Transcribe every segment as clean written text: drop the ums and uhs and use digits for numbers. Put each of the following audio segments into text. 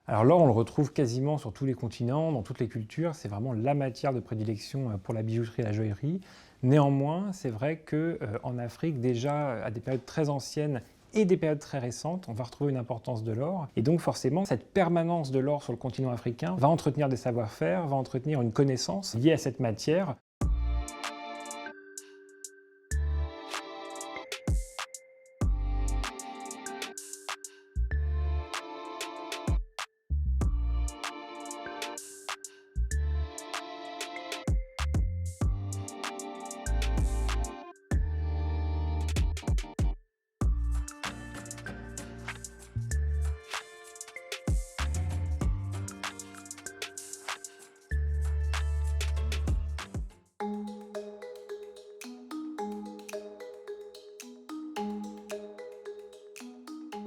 Alors l'or, on le retrouve quasiment sur tous les continents, dans toutes les cultures. C'est vraiment la matière de prédilection pour la bijouterie et la joaillerie. Néanmoins, c'est vrai qu'en Afrique, déjà à des périodes très anciennes et des périodes très récentes, on va retrouver une importance de l'or. Et donc forcément, cette permanence de l'or sur le continent africain va entretenir des savoir-faire, va entretenir une connaissance liée à cette matière.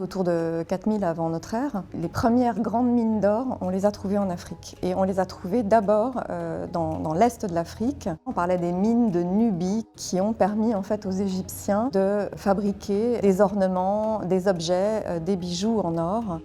Autour de 4000 avant notre ère, les premières grandes mines d'or, on les a trouvées en Afrique. Et on les a trouvées d'abord dans l'est de l'Afrique. On parlait des mines de Nubie qui ont permis en fait aux Égyptiens de fabriquer des ornements, des objets, des bijoux en or.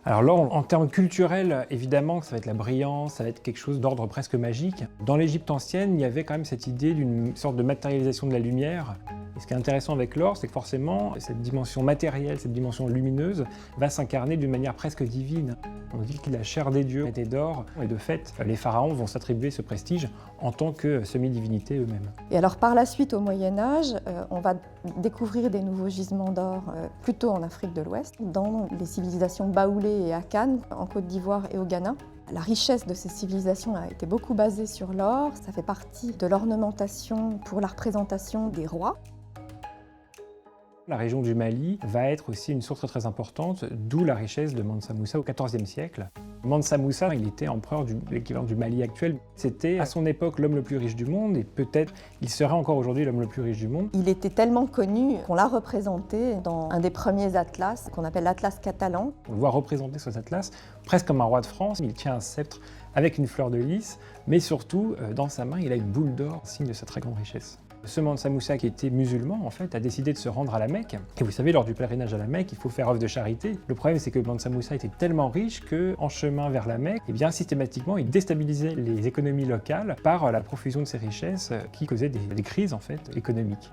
Alors l'or, en termes culturels, évidemment, ça va être la brillance, ça va être quelque chose d'ordre presque magique. Dans l'Égypte ancienne, il y avait quand même cette idée d'une sorte de matérialisation de la lumière. Et ce qui est intéressant avec l'or, c'est que forcément, cette dimension matérielle, cette dimension lumineuse, va s'incarner d'une manière presque divine. On dit que la chair des dieux était d'or, et de fait, les pharaons vont s'attribuer ce prestige en tant que semi-divinités eux-mêmes. Et alors par la suite, au Moyen-Âge, on va découvrir des nouveaux gisements d'or plutôt en Afrique de l'Ouest, dans les civilisations baoulées et Akan, en Côte d'Ivoire et au Ghana. La richesse de ces civilisations a été beaucoup basée sur l'or, ça fait partie de l'ornementation pour la représentation des rois. La région du Mali va être aussi une source très importante, d'où la richesse de Mansa Moussa au XIVe siècle. Mansa Moussa, il était empereur de l'équivalent du Mali actuel. C'était à son époque l'homme le plus riche du monde et peut-être il serait encore aujourd'hui l'homme le plus riche du monde. Il était tellement connu qu'on l'a représenté dans un des premiers atlas qu'on appelle l'Atlas catalan. On le voit représenter sur cet atlas presque comme un roi de France. Il tient un sceptre avec une fleur de lys, mais surtout dans sa main il a une boule d'or, signe de sa très grande richesse. Ce Mansa Moussa, qui était musulman, en fait, a décidé de se rendre à la Mecque. Et vous savez, lors du pèlerinage à la Mecque, il faut faire œuvre de charité. Le problème, c'est que Mansa Moussa était tellement riche qu'en chemin vers la Mecque, eh bien, systématiquement, il déstabilisait les économies locales par la profusion de ses richesses qui causaient des crises, en fait, économiques.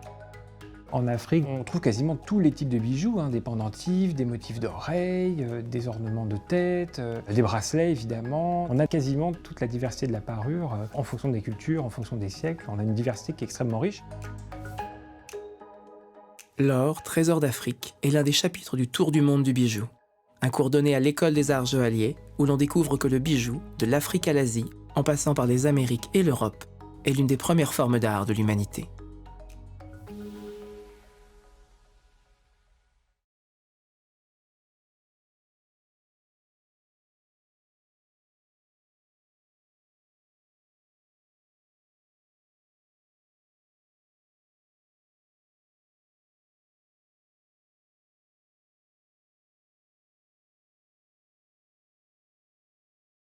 En Afrique, on trouve quasiment tous les types de bijoux, des pendentifs, des motifs d'oreilles, des ornements de tête, des bracelets évidemment. On a quasiment toute la diversité de la parure en fonction des cultures, en fonction des siècles. On a une diversité qui est extrêmement riche. L'or, trésor d'Afrique, est l'un des chapitres du Tour du monde du bijou. Un cours donné à l'École des Arts Joailliers où l'on découvre que le bijou, de l'Afrique à l'Asie, en passant par les Amériques et l'Europe, est l'une des premières formes d'art de l'humanité.